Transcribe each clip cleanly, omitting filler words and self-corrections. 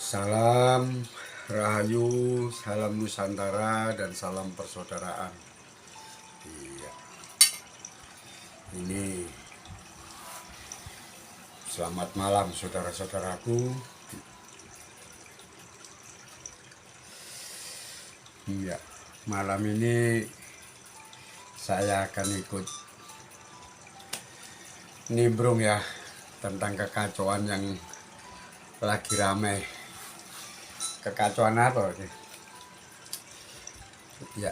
Salam Rahayu, salam Nusantara, dan salam persaudaraan. Iya, ini selamat malam saudara-saudaraku. Iya, malam ini saya akan ikut nimbrung ya tentang kekacauan yang lagi ramai. Kekacauan apa ini? Ya,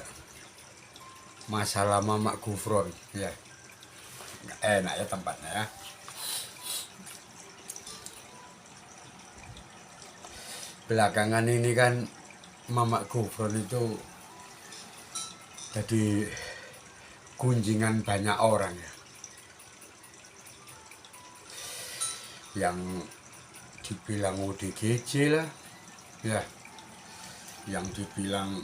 masalah Mamak Gufron. Ya, enak ya tempatnya ya. Belakangan ini kan Mamak Gufron itu jadi kunjingan banyak orang ya, yang dibilang ODGJ lah ya, yang dibilang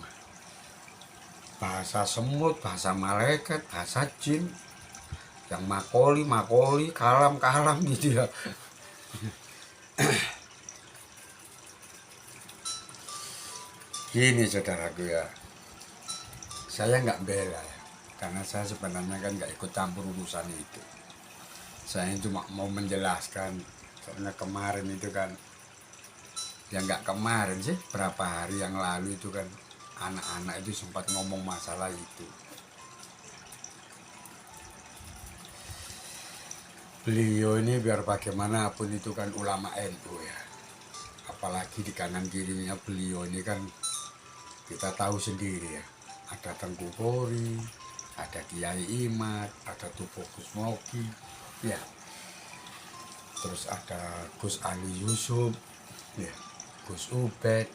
bahasa semut, bahasa malaikat, bahasa jin, yang makoli, kalam gitu ya. Gini saudaraku ya, saya nggak bela ya, karena saya sebenarnya kan nggak ikut campur urusan itu. Saya cuma mau menjelaskan, karena kemarin itu kan, ya nggak kemarin sih, berapa hari yang lalu itu kan anak-anak itu sempat ngomong masalah itu. Beliau ini biar bagaimanapun itu kan ulama NU ya, apalagi di kanan kirinya beliau ini kan kita tahu sendiri ya, ada Tengku Kori, ada Kiai Imad, ada Tupo Kusmoki ya, terus ada Gus Ali Yusuf ya, Gus Ubed.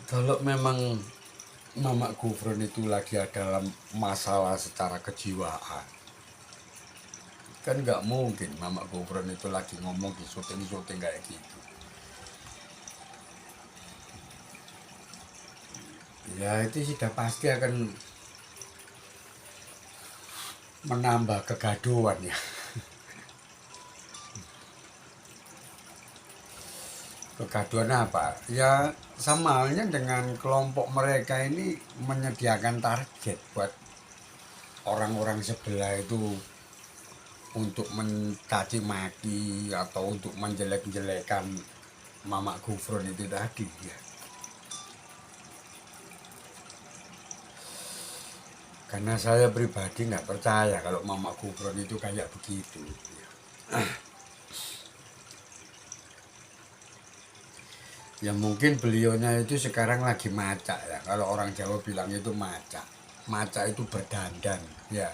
Kalau memang Mamak Gufron itu lagi ada dalam masalah secara kejiwaan, kan nggak mungkin Mamak Gufron itu lagi ngomong di syuting kayak gitu. Ya itu sudah pasti akan menambah kegaduhan ya. Kegaduhan apa? Ya sama halnya dengan kelompok mereka ini menyediakan target buat orang-orang sebelah itu untuk mencaci maki atau untuk menjelek-jelekan Mamak Gufron itu tadi ya. Karena saya pribadi nggak percaya kalau Mamak Gufron itu kayak begitu. Ya mungkin beliaunya itu sekarang lagi maca ya. Kalau orang Jawa bilang itu maca. Maca itu berdandan ya.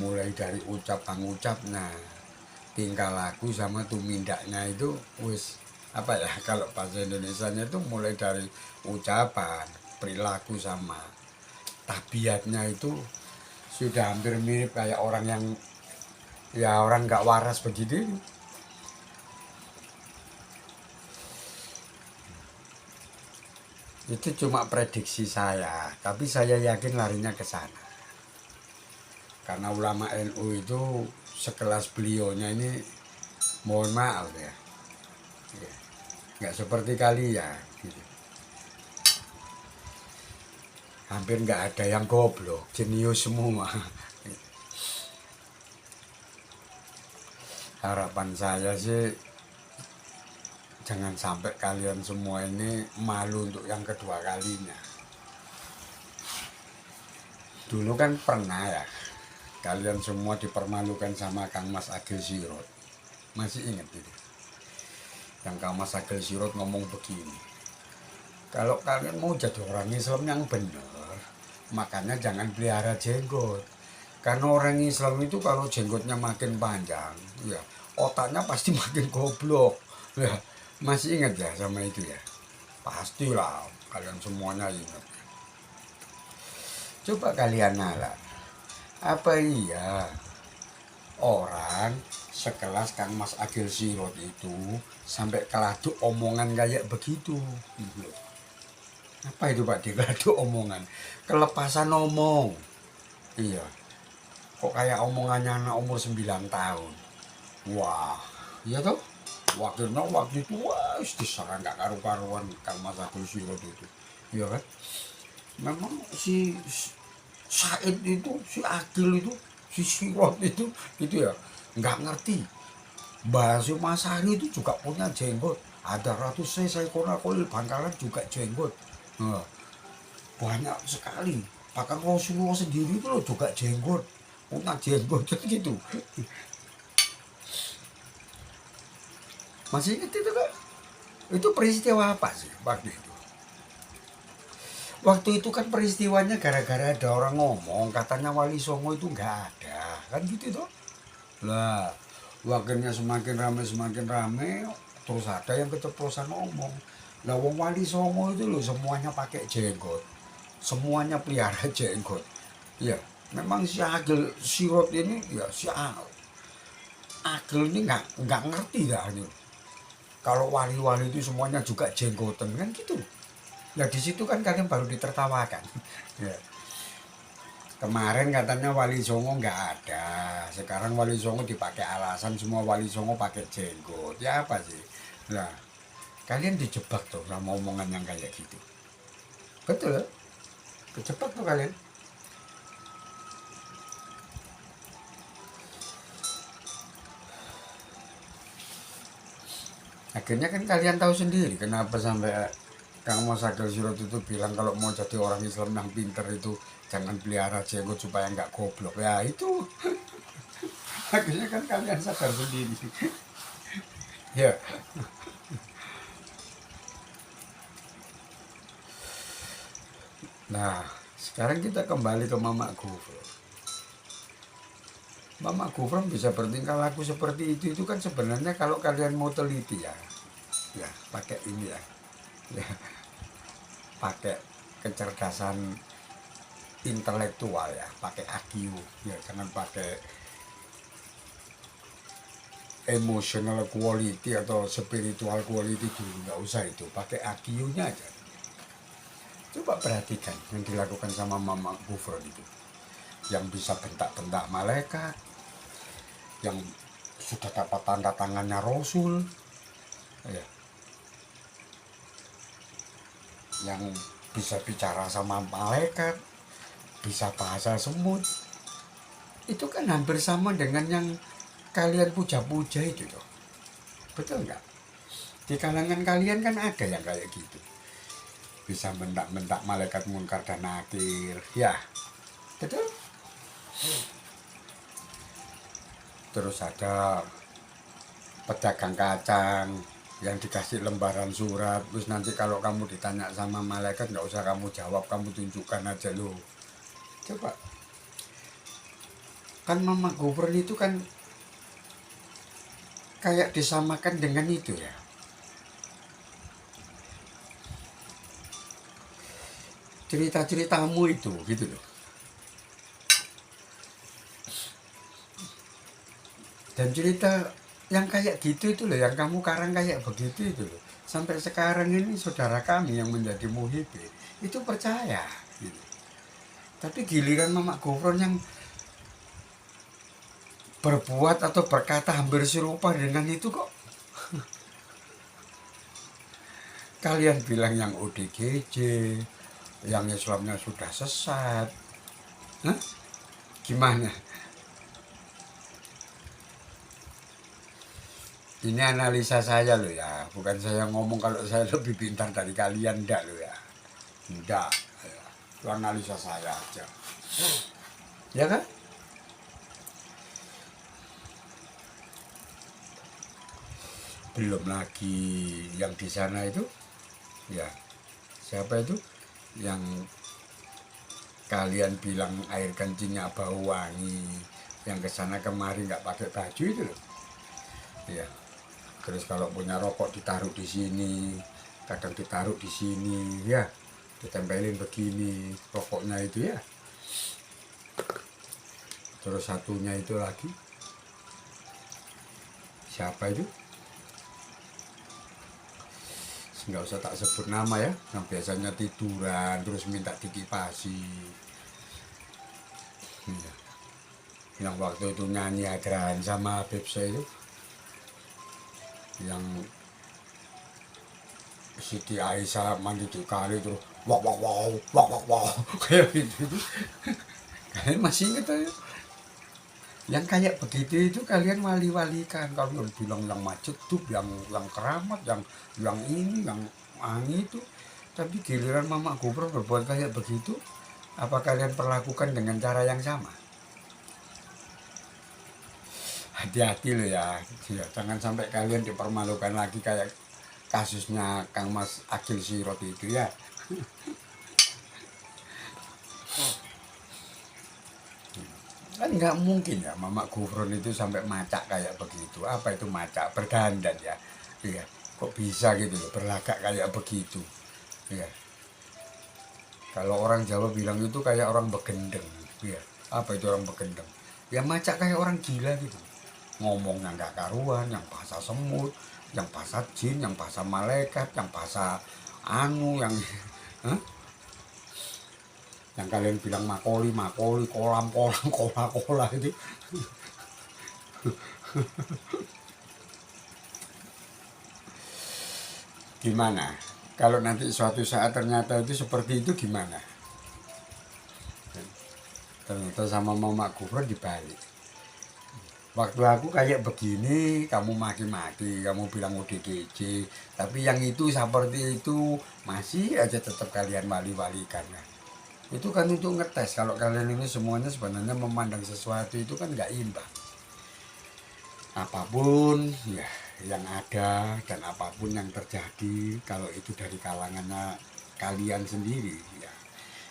Mulai dari ucap pengucap, nah tingkah laku sama tumindaknya itu wis apa ya, kalau bahasa Indonesianya itu mulai dari ucapan, perilaku sama tabiatnya itu sudah hampir mirip kayak orang yang ya orang nggak waras begitu. Itu cuma prediksi saya, tapi saya yakin larinya ke sana. Karena ulama NU itu sekelas beliaunya ini, mohon maaf ya, nggak seperti kalian gitu. Hampir nggak ada yang goblok, jenius semua. Harapan saya sih jangan sampai kalian semua ini malu untuk yang kedua kalinya. Dulu kan pernah ya, kalian semua dipermalukan sama Kang Mas Agil Sirot. Masih ingat itu? Yang Kang Mas Agil Sirot ngomong begini, kalau kalian mau jadi orang Islam yang benar, makanya jangan pelihara jenggot. Karena orang Islam itu kalau jenggotnya makin panjang, ya otaknya pasti makin goblok. Ya, masih ingat ya sama itu ya? Pastilah kalian semuanya ingat. Coba kalian nalar, apa iya orang sekelas Kang Mas Agil Sirot itu sampai keladuk omongan kayak begitu? Apa itu Pak Degaduk omongan? Kelepasan ngomong. Iya. Kok kayak omongannya anak umur 9 tahun. Wah. Iya toh, waktu itu wah diserang nggak karu-karuan Kang Mas Agus Sirot itu, iya kan? Memang si Said itu, si Agil itu, si Sirot itu ya nggak ngerti. Mbah Masari itu juga punya jenggot. Ada Ratu saya Kolil Bangkalan juga jenggot. Nah, banyak sekali. Bahkan Rasulullah sendiri itu loh juga jenggot. Punya jenggot gitu. Masih ingat itu kan? Itu peristiwa apa sih waktu itu? Waktu itu kan peristiwanya gara-gara ada orang ngomong katanya Wali Songo itu nggak ada. Kan gitu tuh. Lah, wakilnya semakin rame, terus ada yang keceplosan ngomong. Lah wong Wali Songo itu loh semuanya pakai jenggot. Semuanya pelihara jenggot. Ya, memang si Agil Sirot ini ya Agil ini nggak ngerti dah ini. Kalau wali-wali itu semuanya juga jenggotan kan gitu. Nah di situ kan kalian baru ditertawakan. Ya. Kemarin katanya Wali Songo nggak ada. Sekarang Wali Songo dipakai alasan semua Wali Songo pakai jenggot. Ya apa sih? Nah, kalian dijebak tuh sama omongan yang kayak gitu. Betul? Kejebak tuh kalian. Akhirnya kan kalian tahu sendiri kenapa sampai Kang Mas Agil Sirot itu bilang kalau mau jadi orang Islam yang pinter itu jangan pelihara jenggot supaya nggak goblok. Ya itu akhirnya kan kalian sadar sendiri. Ya. Nah, sekarang kita kembali ke Mama Gufron. Mama Gufron bisa bertingkah laku seperti itu kan sebenarnya kalau kalian mau teliti ya pakai ini ya pakai kecerdasan intelektual ya, pakai IQ ya, jangan pakai emotional quality atau spiritual quality dulu, nggak usah itu, pakai IQ-nya aja. Coba perhatikan yang dilakukan sama Mama Gufron itu, yang bisa bentak-bentak malaikat, yang sudah dapat tanda tangannya Rasul, ya, yang bisa bicara sama malaikat, bisa bahasa semut. Itu kan hampir sama dengan yang kalian puja-puja itu loh. Betul nggak? Di kalangan kalian kan ada yang kayak gitu. Bisa bentak-bentak malaikat munkar dan nakir. Ya, betul? Terus ada pedagang kacang yang dikasih lembaran surat, terus nanti kalau kamu ditanya sama malaikat nggak usah kamu jawab, kamu tunjukkan aja loh. Coba, kan Mama Gufron itu kan kayak disamakan dengan itu ya, cerita-ceritamu itu gitu loh. Dan cerita yang kayak gitu itu loh, yang kamu karang kayak begitu itu loh, sampai sekarang ini saudara kami yang menjadi muhibin itu percaya gitu. Tapi giliran Mama Gufron yang berbuat atau berkata hampir serupa dengan itu kok kalian bilang yang ODGJ, yang Islamnya sudah sesat. Hah? Gimana? Ini analisa saya loh ya, bukan saya ngomong kalau saya lebih pintar dari kalian, enggak loh ya. Enggak, ya. Itu analisa saya aja. Ya kan? Belum lagi yang di sana itu, ya siapa itu? Yang kalian bilang air kencingnya bau wangi, yang kesana kemari nggak pakai baju itu loh. Ya. Terus kalau punya rokok ditaruh di sini, kadang ditaruh di sini, ya ditempelin begini rokoknya itu ya. Terus satunya itu lagi, siapa itu? Nggak usah tak sebut nama ya, yang biasanya tiduran terus minta dikipasi. Ya. Yang waktu itu nyanyi agrahan sama Bebsa itu, yang Siti Aisyah mandi di kali terus wak wak wow wak wak wow kayak gitu itu. Kalian masih inget ya? Yang kayak begitu itu kalian wali-walikan. Kalian bilang yang macet tuh, yang keramat, yang ini, yang itu. Tapi giliran Mama Gubro berbuat kayak begitu, apa kalian perlakukan dengan cara yang sama? Hati-hati loh ya, ya, jangan sampai kalian dipermalukan lagi kayak kasusnya Kang Mas Agil Sirot itu ya. Kan nggak mungkin ya Mama Gufron itu sampai macak kayak begitu. Apa itu macak? Berdandan ya. Iya. Kok bisa gitu loh, berlagak kayak begitu. Iya. Kalau orang Jawa bilang itu kayak orang begendeng. Iya. Apa itu orang begendeng? Ya macak kayak orang gila gitu. Ngomongnya nggak karuan, yang bahasa semut, yang bahasa jin, yang bahasa malaikat, yang bahasa anu, yang Hah? Yang kalian bilang makoli, makoli, kolam, kolam, kola, kola itu. Gimana? Kalau nanti suatu saat ternyata itu seperti itu gimana? Ternyata sama Mama Gufron dibalik. Waktu aku kayak begini, kamu maki-maki, kamu bilang ODGJ, tapi yang itu seperti itu masih aja tetap kalian wali-walikan. Nah, itu kan untuk ngetes kalau kalian ini semuanya sebenarnya memandang sesuatu itu kan nggak imbang. Apapun ya yang ada dan apapun yang terjadi, kalau itu dari kalangannya kalian sendiri ya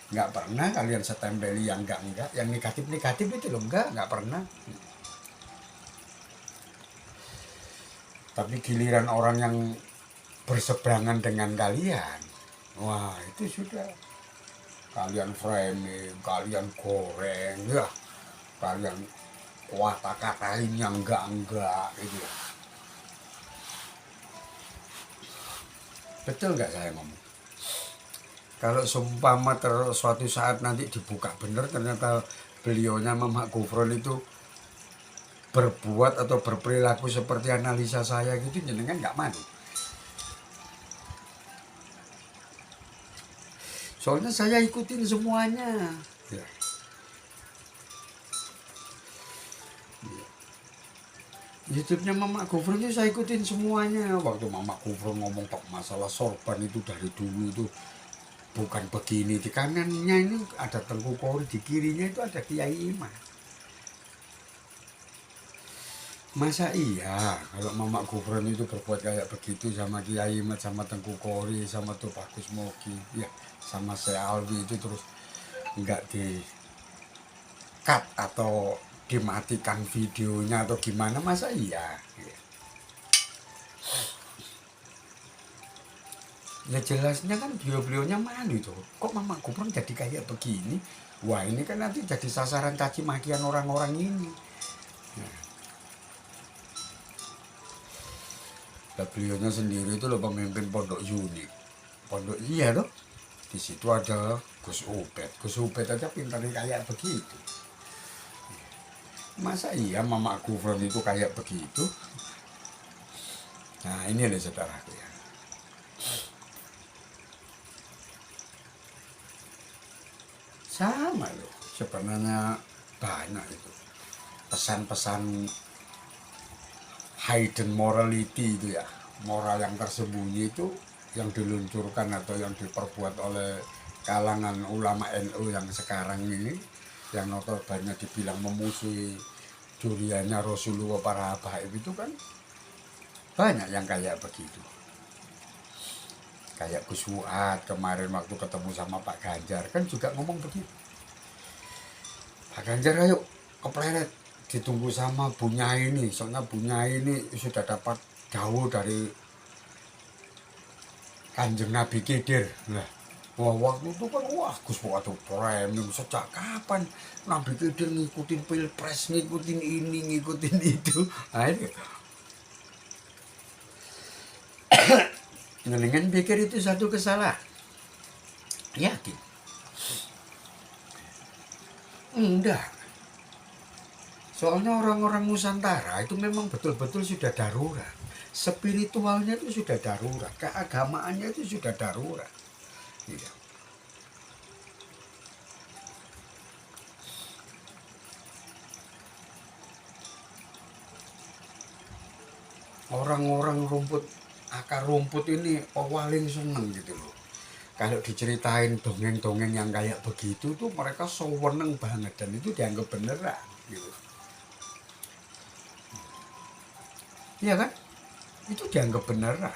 nggak pernah kalian setempeli yang enggak, yang negatif itu loh nggak pernah. Tapi giliran orang yang berseberangan dengan kalian, wah itu sudah kalian framing, kalian goreng ya, kalian kata-katain yang enggak gitu ya. Betul nggak saya ngomong? Kalau seumpama suatu saat nanti dibuka bener ternyata beliaunya Mama Gufron itu berbuat atau berperilaku seperti analisa saya gitu, jenengan nggak malu. Soalnya saya ikutin semuanya. Ya. YouTube-nya Mama Gufron itu saya ikutin semuanya. Waktu Mama Gufron ngomong masalah sorban itu dari dulu itu bukan begini, di kanannya ini ada Tengku Kori, di kirinya itu ada Kiai Iman. Masa iya kalau Mama Gufron itu berbuat kayak begitu sama Kiai Iman, sama Tengku Kori, sama tuh Bagus Moki, ya sama Syekh Alwi itu terus nggak di cut atau dimatikan videonya atau gimana, masa iya? Ya jelasnya kan beliau-beliaunya malu itu. Kok Mama Gufron jadi kayak begini? Wah ini kan nanti jadi sasaran caci makian orang-orang ini. Nah, beliaunya sendiri itu loh pemimpin pondok unik. Pondok iya loh. Di situ ada Gus Ubed. Gus Ubed aja pintarnya kayak begitu. Masa iya Mama Gufron itu kayak begitu? Nah ini nih saudaraku ya. Sama loh, sebenarnya banyak itu pesan-pesan hidden morality itu ya, moral yang tersembunyi itu yang diluncurkan atau yang diperbuat oleh kalangan ulama NU yang sekarang ini, yang notabene dibilang memusuhi duriannya Rasulullah para habaib itu kan banyak yang kayak begitu. Kayak Gus Fuad kemarin waktu ketemu sama Pak Ganjar kan juga ngomong begitu. Pak Ganjar ayo ke planet, ditunggu sama Bunya ini, soalnya Bunya ini sudah dapat dawuh dari Kanjeng Nabi Khidir. Nah, wah waktu itu kan wah Gus Fuad tuh premium, sejak kapan Nabi Khidir ngikutin pilpres, ngikutin ini, ngikutin itu. Nah, ini dengan pikir itu satu kesalahan. Yakin? Enggak. Soalnya orang-orang Nusantara itu memang betul-betul sudah darurat. spiritualnya itu sudah darurat, keagamaannya itu sudah darurat. Iya. Orang-orang akar rumput ini paling seneng gitu loh. Kalau diceritain dongeng-dongeng yang kayak begitu tuh mereka seneng banget dan itu dianggap beneran gitu. Iya kan? Itu dianggap beneran.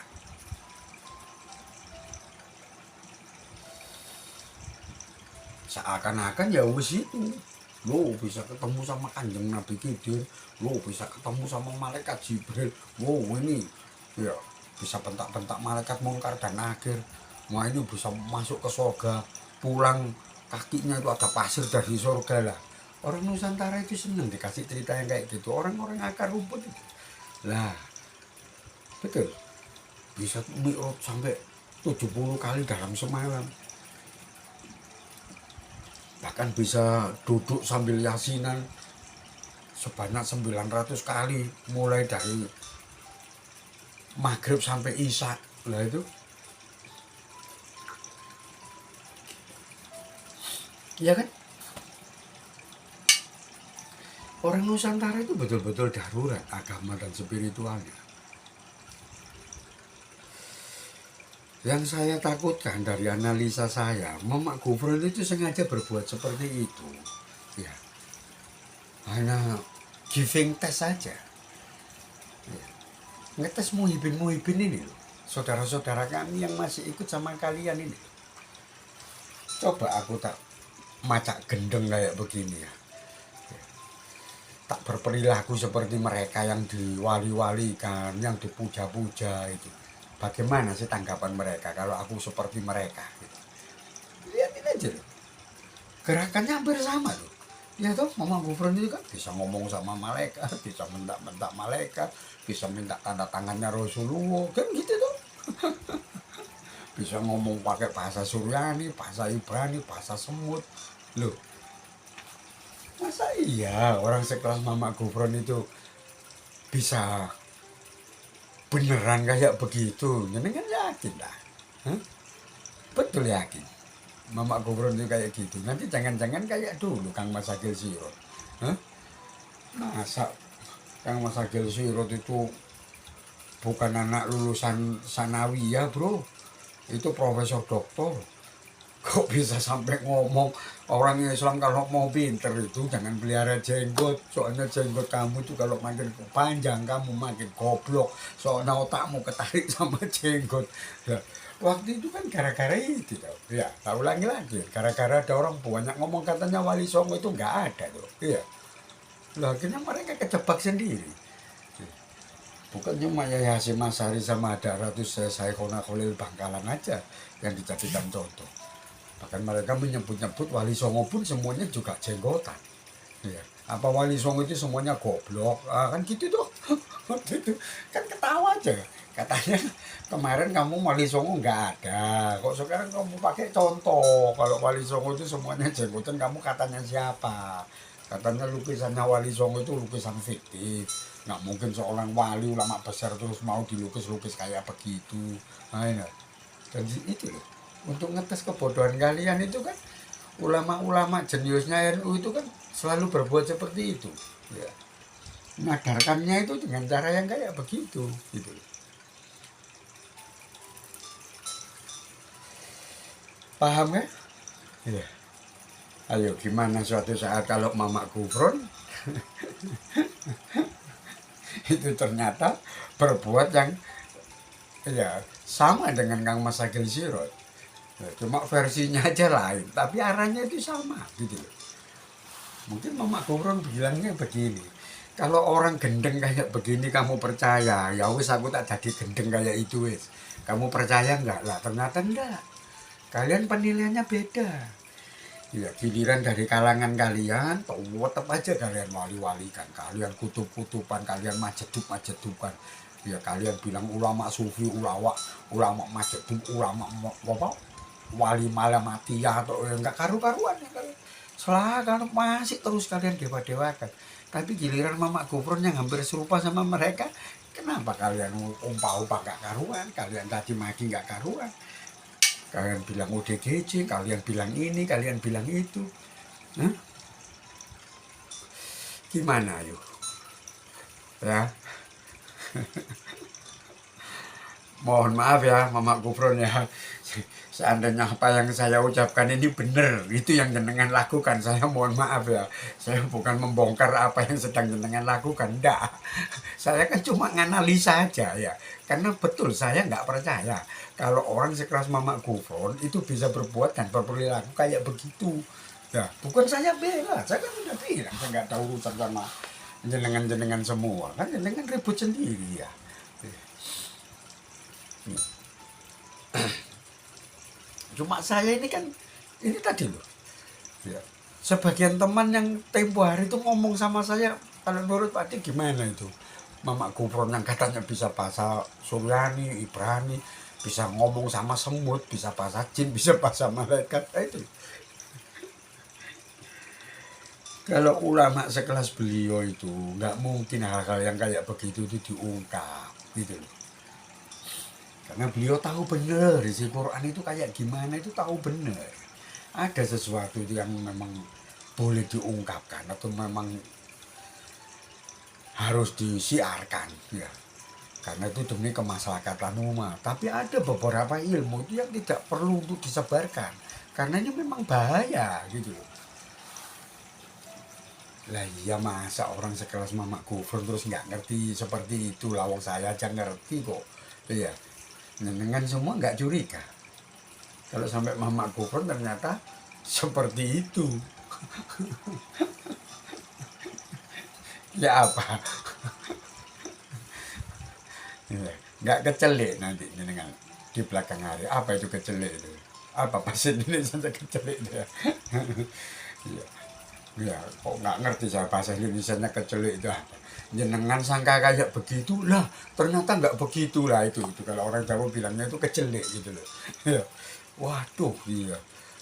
Seakan-akan ya wis itu. Lo bisa ketemu sama Kanjeng Nabi Khidir, lo bisa ketemu sama malaikat Jibril. Wow, ini ya bisa bentak-bentak malaikat Mungkar dan Nakir. Wah, ini bisa masuk ke surga, pulang kakinya itu ada pasir dari surga lah. Orang Nusantara itu seneng dikasih cerita yang kayak gitu. Orang-orang akar rumput itu. Lah, betul. Bisa mi'raj sampai 70 kali dalam semalam. Bahkan bisa duduk sambil yasinan sebanyak 900 kali mulai dari maghrib sampai isya. Lah itu iya kan, orang Nusantara itu betul-betul darurat agama dan spiritualnya. Yang saya takutkan dari analisa saya, Mamak Gufron itu sengaja berbuat seperti itu. Ya, hanya giving test saja. Ya. Ngetes muhibin ini loh. Saudara-saudara kami yang masih ikut sama kalian ini. Coba aku tak macak gendeng kayak begini ya. Tak berperilaku seperti mereka yang diwali-walikan, yang dipuja-puja itu. Bagaimana sih tanggapan mereka kalau aku seperti mereka gitu. Lihatin aja loh, gerakannya hampir sama loh. Ya toh, Mama Gufron itu kan bisa ngomong sama malaikat, bisa mentak-mentak malaikat, bisa minta tanda tangannya Rasulullah, kan gitu tuh. Bisa ngomong pakai bahasa Suryani, bahasa Ibrani, bahasa Semut. Loh, masa iya orang sekelas Mama Gufron itu bisa beneran kayak begitu? Jadi kan yakin lah. Hah? Betul yakin Mama Gufron itu kayak gitu. Nanti jangan-jangan kayak dulu Kang Mas Agil Sirot. Hah? Masa Kang Mas Agil Sirot itu bukan anak lulusan sanawiyah bro, itu profesor doktor. Kok bisa sampai ngomong orang Islam kalau mau pinter itu jangan pelihara jenggot. Soalnya jenggot kamu itu kalau makin panjang kamu makin goblok. Soalnya otakmu ketarik sama jenggot. Ya, waktu itu kan gara-gara itu tau. Ya, tahu lagi. Gara-gara ada orang banyak ngomong katanya Wali Songo itu nggak ada tuh. Iya. Lah akhirnya mereka kejebak sendiri. Bukan cuma Yai Hasyim Asy'ari sama ada Ratus Saikhona Khalil Bangkalan aja yang dijadikan contoh. Bahkan mereka menyebut-nyebut Wali Songo pun semuanya juga jenggotan. Ya. Apa Wali Songo itu semuanya goblok? Kan gitu tuh. Gitu. Kan ketawa aja. Katanya kemarin kamu Wali Songo nggak ada. Kok sekarang kamu pakai contoh? Kalau Wali Songo itu semuanya jenggotan, kamu katanya siapa? Katanya lukisannya Wali Songo itu lukisan fiktif. Nggak mungkin seorang wali ulama besar terus mau dilukis-lukis kayak begitu. Nah, ya. Dan itu loh. Untuk ngetes kebodohan kalian itu kan ulama-ulama jeniusnya NU itu kan selalu berbuat seperti itu ya. Mengadarkannya itu dengan cara yang kayak begitu gitu. Paham ya? Iya. Ayo gimana suatu saat kalau Mamak Gufron itu ternyata berbuat yang ya sama dengan Kang Mas Agil Sirot. Ya, cuma versinya aja lain, tapi arahnya itu sama gitu loh. Mungkin Mama Gufron bilangnya begini, kalau orang gendeng kayak begini kamu percaya, ya wis aku tak jadi gendeng kayak itu wis. Kamu percaya enggak? Lah ternyata enggak. Kalian penilaiannya beda. Ya giliran dari kalangan kalian, tetap aja kalian wali-walikan, kalian kutub-kutuban, kalian majedub-majeduban. Ya kalian bilang ulama sufi, ulama majedub, ulama apa? Wali malamatiyah atau enggak karu-karuan ya kalian. Selatan masih terus kalian dewa-dewakan. Tapi giliran Mamak Gufron yang hampir serupa sama mereka, Kenapa kalian umpah-umpah gak karuan, kalian tadi maki gak karuan, kalian bilang ODGJ, kalian bilang ini, kalian bilang itu. Hah? Gimana yuk? Ya, mohon maaf ya Mama Gufron ya. Seandainya apa yang saya ucapkan ini benar, itu yang jenengan lakukan, saya mohon maaf ya. Saya bukan membongkar apa yang sedang jenengan lakukan, enggak. Saya kan cuma nganalisa aja ya. Karena betul saya nggak percaya kalau orang sekeras Mama Gufron itu bisa berbuat dan berperilaku kayak begitu. Ya, bukan saya bela, saya kan udah bilang saya nggak tahu urusan sama jenengan-jenengan semua. Kan jenengan ribut sendiri ya. Cuma saya ini kan, ini tadi loh ya, sebagian teman yang tempo hari itu ngomong sama saya, kalau menurut Pak Dik gimana itu Mama Gufron yang katanya bisa bahasa Suryani, Ibrani, bisa ngomong sama semut, bisa bahasa jin, bisa bahasa malaikat. Itu kalau ulama sekelas beliau itu nggak mungkin hal-hal yang kayak begitu itu diungkap gitu loh. Karena beliau tahu benar isi Quran itu kayak gimana, itu tahu benar. Ada sesuatu yang memang boleh diungkapkan atau memang harus disiarkan ya. Karena itu demi kemaslahatan umat. Tapi ada beberapa ilmu itu yang tidak perlu untuk disebarkan. Karena ini memang bahaya gitu. Lah iya, masa orang sekelas Mama Gufron terus nggak ngerti seperti itu. Lawang saya aja ngerti kok. Iya. Dengan semua nggak curiga kalau sampai Mama Gufron ternyata seperti itu. Ya apa? Nggak kecelik nanti dengan di belakang hari. Apa itu kecelik itu? Apa bahasa Indonesia kecelik itu ya? Ya, kok nggak ngerti saya bahasa Indonesia-nya kecelik itu apa? Jenengan sangka kayak begitu lah, ternyata nggak begitu lah itu kalau orang Jawa bilangnya itu kecelik gitu loh. Ya. Waduh, iya.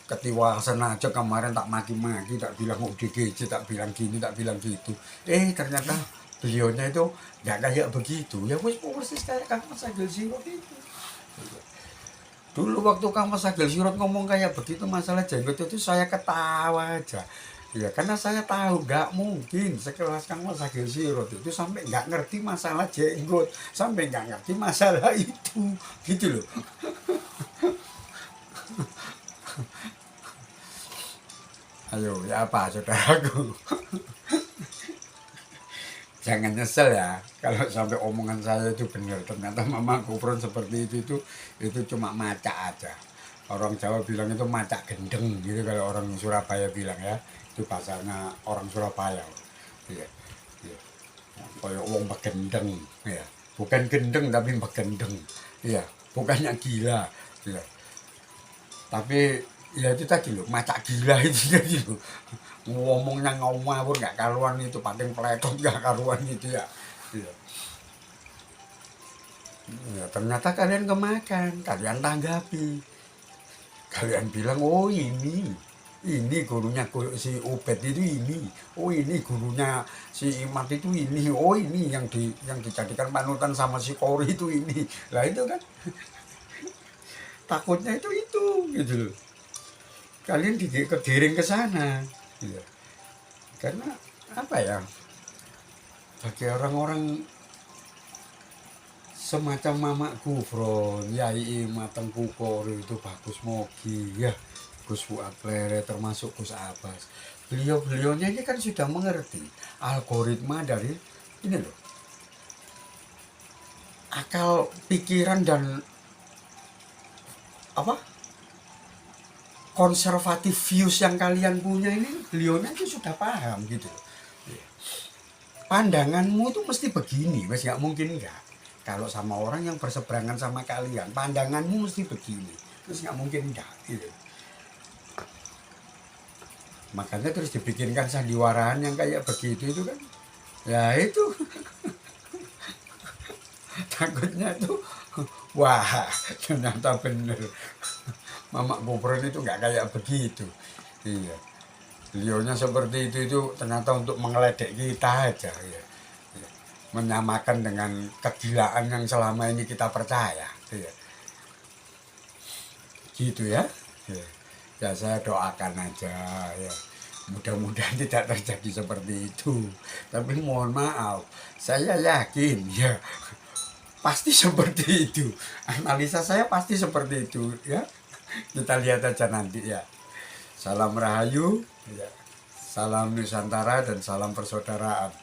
Ketiwasan aja kemarin tak maki-maki, tak bilang ODGJ, tak bilang gini, tak bilang gitu. Ternyata beliaunya itu nggak kayak begitu. Ya wis persis kayak Kang Mas Agil Sirot itu. Dulu waktu Kang Mas Agil Sirot ngomong kayak begitu masalah jenggot itu saya ketawa aja. Ya karena saya tahu nggak mungkin sekelas Kang Mas Agil Sirot itu sampai nggak ngerti masalah jenggot, sampai nggak ngerti masalah itu, gitu loh. Ayo, ya apa saudaraku? Jangan nyesel ya kalau sampai omongan saya itu benar. Ternyata Mama Gufron seperti itu cuma maca aja. Orang Jawa bilang itu maca gendeng gitu, kalau orang Surabaya bilang ya. Itu bahasanya orang Surabaya. Iya, iya. Kayak wong begendeng ya. Bukan gendeng tapi begendeng. Iya, bukannya gila. Iya. Tapi ya itu tadi loh, macak gila itu tadi loh. Ngomongnya ngawur nggak karuan itu, paling peletot nggak karuan gitu ya. Iya. Ya, ternyata kalian kemakan, kalian tanggapi. Kalian bilang, oh ini gurunya si Ubed itu ini, oh ini gurunya si Imad itu ini, oh ini yang dijadikan panutan sama si Kori itu ini. Lah itu kan takutnya itu gitu loh. Kalian kegiring ke sana. Gitu. Karena apa ya? Bagi orang-orang semacam Mama Gufron, Yai Imad, Tengku Kori itu bagus mogi ya. Gus Fuad Klere, termasuk Gus Abbas. Beliau-beliaunya ini kan sudah mengerti algoritma dari ini loh, akal pikiran dan apa konservatif views yang kalian punya ini, beliaunya itu sudah paham gitu loh. Pandanganmu itu mesti begini, mas, nggak mungkin enggak. Kalau sama orang yang berseberangan sama kalian, pandanganmu mesti begini, terus nggak mungkin enggak gitu. Makanya terus dibikinkan sandiwaraan yang kayak begitu itu kan. Ya itu takutnya tuh, wah ternyata bener Mama Gufron itu nggak kayak begitu. Iya, beliaunya seperti itu ternyata untuk mengeledek kita aja ya. Iya. menyamakan dengan kegilaan yang selama ini kita percaya, gitu ya. Ya saya doakan aja ya, mudah-mudahan tidak terjadi seperti itu. Tapi mohon maaf, saya yakin ya pasti seperti itu. Analisa saya pasti seperti itu ya. Kita lihat aja nanti ya. Salam Rahayu, ya. Salam Nusantara dan salam persaudaraan.